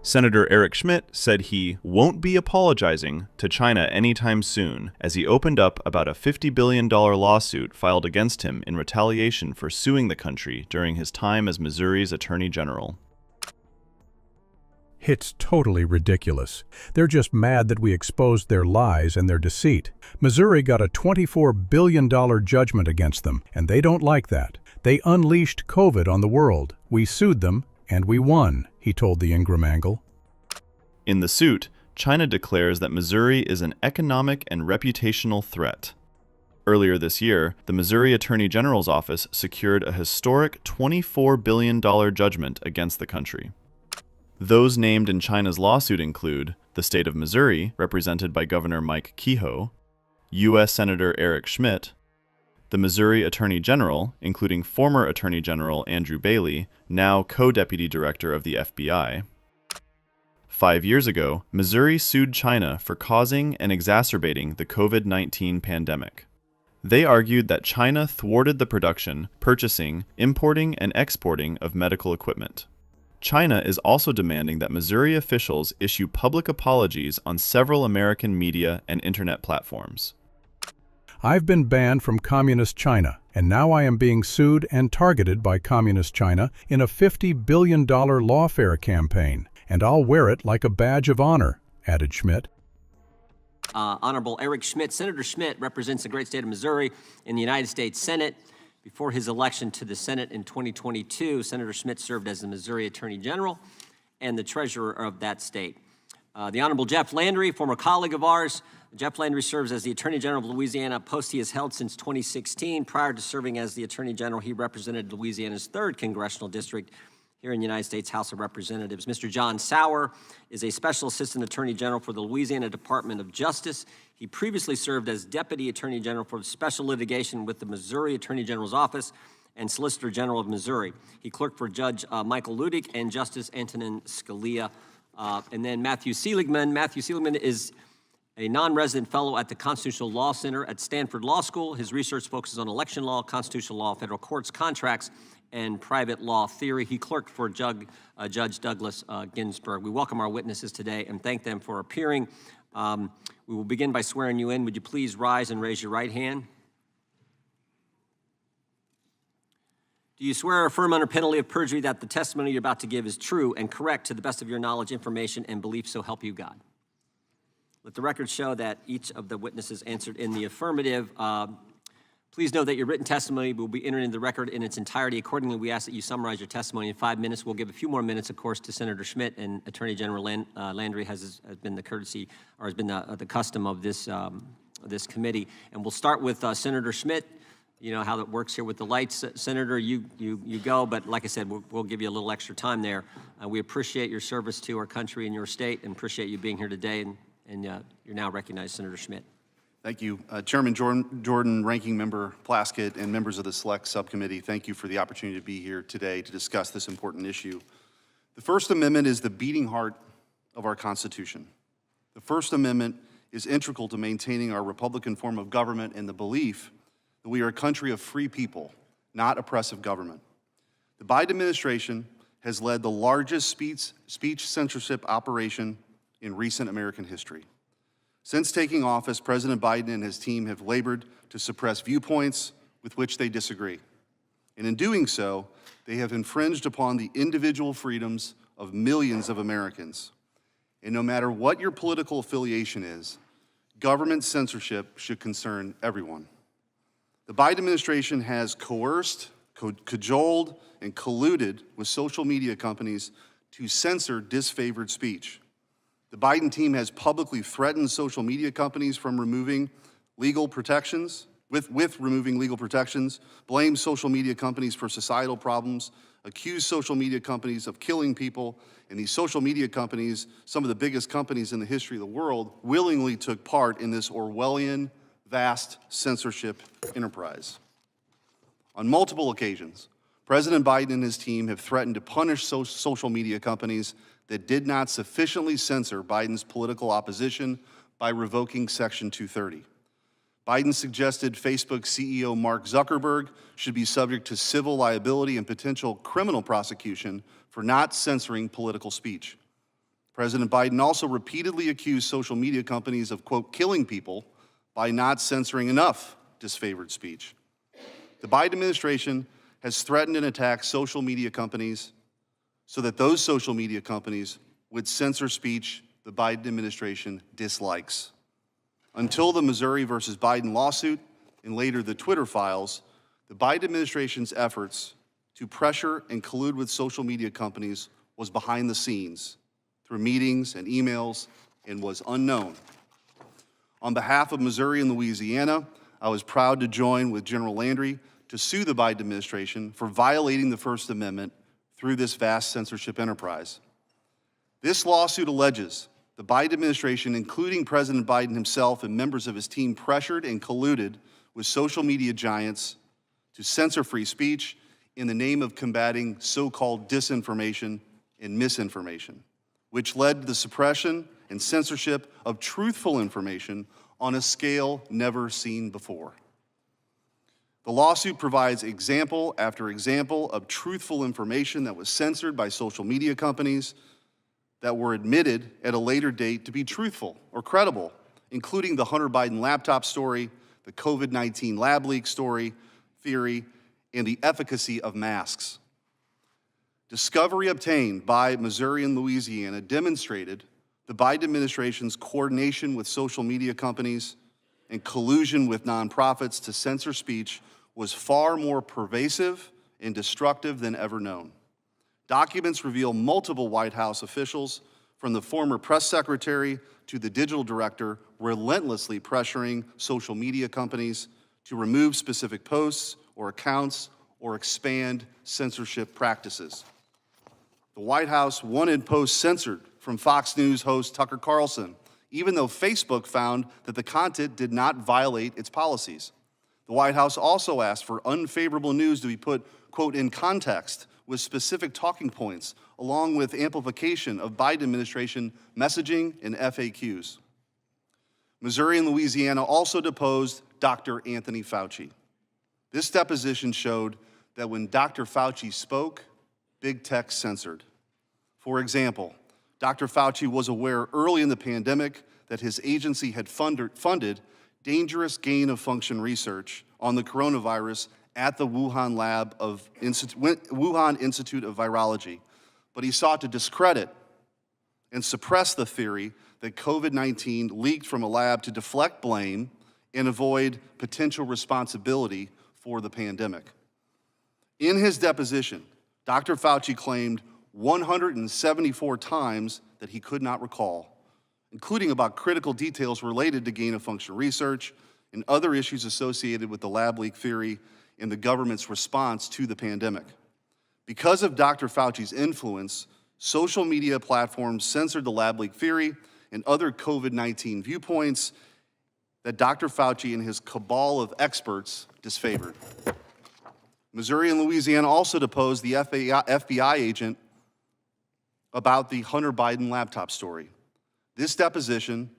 Senator Eric Schmitt said he won't be apologizing to China anytime soon, as he opened up about a $50 billion lawsuit filed against him in retaliation for suing the country during his time as Missouri's Attorney General. It's totally ridiculous. They're just mad that we exposed their lies and their deceit. Missouri got a $24 billion judgment against them, and they don't like that. They unleashed COVID on the world. We sued them, and we won, he told the Ingraham Angle. In the suit, China declares that Missouri is an economic and reputational threat. Earlier this year, the Missouri Attorney General's office secured a historic $24 billion judgment against the country. Those named in China's lawsuit include the state of Missouri, represented by Governor Mike Kehoe, U.S. Senator Eric Schmitt, the Missouri Attorney General, including former Attorney General Andrew Bailey, now co-deputy director of the FBI. 5 years ago, Missouri sued China for causing and exacerbating the COVID-19 pandemic. They argued that China thwarted the production, purchasing, importing, and exporting of medical equipment. China is also demanding that Missouri officials issue public apologies on several American media and internet platforms. I've been banned from Communist China, and now I am being sued and targeted by Communist China in a $50 billion lawfare campaign, and I'll wear it like a badge of honor, added Schmitt. Honorable Eric Schmitt. Senator Schmitt represents the great state of Missouri in the United States Senate. Before his election to the Senate in 2022, Senator Schmitt served as the Missouri Attorney General and the treasurer of that state. The Honorable Jeff Landry, former colleague of ours. Jeff Landry serves as the Attorney General of Louisiana, a post he has held since 2016. Prior to serving as the Attorney General, he represented Louisiana's 3rd Congressional District here in the United States House of Representatives. Mr. John Sauer is a Special Assistant Attorney General for the Louisiana Department of Justice. He previously served as Deputy Attorney General for Special Litigation with the Missouri Attorney General's Office and Solicitor General of Missouri. He clerked for Judge Michael Ludick and Justice Antonin Scalia. And then Matthew Seligman. Matthew Seligman is a non-resident fellow at the Constitutional Law Center at Stanford Law School. His research focuses on election law, constitutional law, federal courts, contracts, and private law theory. He clerked for Judge Douglas Ginsburg. We welcome our witnesses today and thank them for appearing. We will begin by swearing you in. Would you please rise and raise your right hand? Do you swear or affirm under penalty of perjury that the testimony you're about to give is true and correct to the best of your knowledge, information, and belief, so help you God? Let the record show that each of the witnesses answered in the affirmative. Please know that your written testimony will be entered into the record in its entirety. Accordingly, we ask that you summarize your testimony in 5 minutes. We'll give a few more minutes, of course, to Senator Schmitt, and Attorney General Landry has been the courtesy, or has been the custom of this committee. And we'll start with Senator Schmitt. You know how that works here with the lights. Senator, you go, but like I said, we'll give you a little extra time there. We appreciate your service to our country and your state, and appreciate you being here today, and you're now recognized, Senator Schmitt. Thank you. Chairman Jordan, Ranking Member Plaskett, and members of the Select Subcommittee, thank you for the opportunity to be here today to discuss this important issue. The First Amendment is the beating heart of our Constitution. The First Amendment is integral to maintaining our Republican form of government and the belief that we are a country of free people, not oppressive government. The Biden administration has led the largest speech censorship operation in recent American history. Since taking office, President Biden and his team have labored to suppress viewpoints with which they disagree. And in doing so, they have infringed upon the individual freedoms of millions of Americans. And no matter what your political affiliation is, government censorship should concern everyone. The Biden administration has coerced, cajoled, and colluded with social media companies to censor disfavored speech. The Biden team has publicly threatened social media companies from removing legal protections, with removing legal protections, blamed social media companies for societal problems, accused social media companies of killing people, and these social media companies, some of the biggest companies in the history of the world, willingly took part in this Orwellian, vast censorship enterprise. On multiple occasions, President Biden and his team have threatened to punish social media companies that did not sufficiently censor Biden's political opposition by revoking Section 230. Biden suggested Facebook CEO Mark Zuckerberg should be subject to civil liability and potential criminal prosecution for not censoring political speech. President Biden also repeatedly accused social media companies of, quote, killing people by not censoring enough disfavored speech. The Biden administration has threatened and attacked social media companies so that those social media companies would censor speech the Biden administration dislikes. Until the Missouri versus Biden lawsuit and later the Twitter files, the Biden administration's efforts to pressure and collude with social media companies was behind the scenes through meetings and emails and was unknown. On behalf of Missouri and Louisiana, I was proud to join with General Landry to sue the Biden administration for violating the First Amendment through this vast censorship enterprise. This lawsuit alleges the Biden administration, including President Biden himself and members of his team, pressured and colluded with social media giants to censor free speech in the name of combating so-called disinformation and misinformation, which led to the suppression and censorship of truthful information on a scale never seen before. The lawsuit provides example after example of truthful information that was censored by social media companies that were admitted at a later date to be truthful or credible, including the Hunter Biden laptop story, the COVID-19 lab leak theory, and the efficacy of masks. Discovery obtained by Missouri and Louisiana demonstrated the Biden administration's coordination with social media companies and collusion with nonprofits to censor speech was far more pervasive and destructive than ever known. Documents reveal multiple White House officials, from the former press secretary to the digital director, relentlessly pressuring social media companies to remove specific posts or accounts or expand censorship practices. The White House wanted posts censored from Fox News host Tucker Carlson, even though Facebook found that the content did not violate its policies. The White House also asked for unfavorable news to be put, quote, in context with specific talking points, along with amplification of Biden administration messaging and FAQs. Missouri and Louisiana also deposed Dr. Anthony Fauci. This deposition showed that when Dr. Fauci spoke, big tech censored. For example, Dr. Fauci was aware early in the pandemic that his agency had funded dangerous gain-of-function research on the coronavirus at the Wuhan Institute of Virology, but he sought to discredit and suppress the theory that COVID-19 leaked from a lab to deflect blame and avoid potential responsibility for the pandemic. In his deposition, Dr. Fauci claimed 174 times that he could not recall, including about critical details related to gain-of-function research and other issues associated with the lab leak theory and the government's response to the pandemic. Because of Dr. Fauci's influence, social media platforms censored the lab leak theory and other COVID-19 viewpoints that Dr. Fauci and his cabal of experts disfavored. Missouri and Louisiana also deposed the FBI agent about the Hunter Biden laptop story. This deposition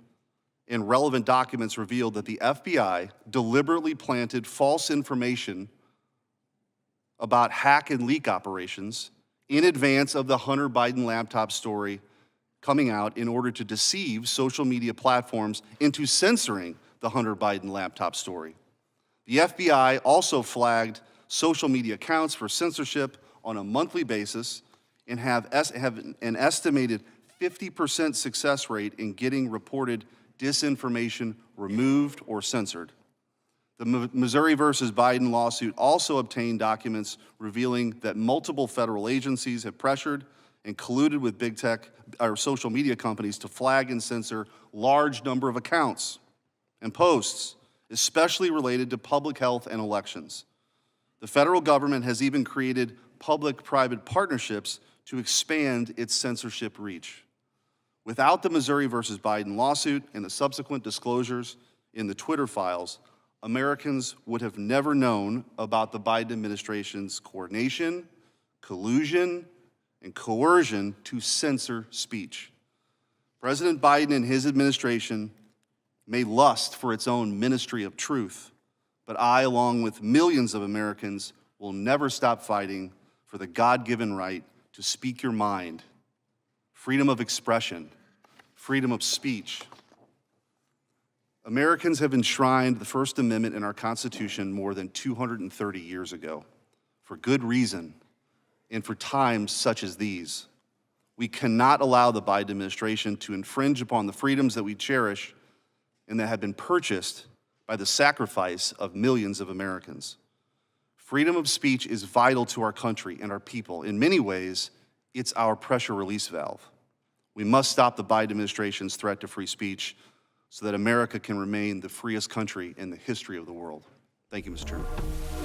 and relevant documents revealed that the FBI deliberately planted false information about hack and leak operations in advance of the Hunter Biden laptop story coming out in order to deceive social media platforms into censoring the Hunter Biden laptop story. The FBI also flagged social media accounts for censorship on a monthly basis and have an estimated 50% success rate in getting reported disinformation removed or censored. The Missouri versus Biden lawsuit also obtained documents revealing that multiple federal agencies have pressured and colluded with big tech or social media companies to flag and censor large number of accounts and posts, especially related to public health and elections. The federal government has even created public-private partnerships to expand its censorship reach. Without the Missouri versus Biden lawsuit and the subsequent disclosures in the Twitter files, Americans would have never known about the Biden administration's coordination, collusion, and coercion to censor speech. President Biden and his administration may lust for its own ministry of truth, but I, along with millions of Americans, will never stop fighting for the God-given right to speak your mind freely freedom of expression, freedom of speech. Americans have enshrined the First Amendment in our Constitution more than 230 years ago, for good reason and for times such as these. We cannot allow the Biden administration to infringe upon the freedoms that we cherish and that have been purchased by the sacrifice of millions of Americans. Freedom of speech is vital to our country and our people. In many ways, it's our pressure release valve. We must stop the Biden administration's threat to free speech so that America can remain the freest country in the history of the world. Thank you, Mr. Chairman.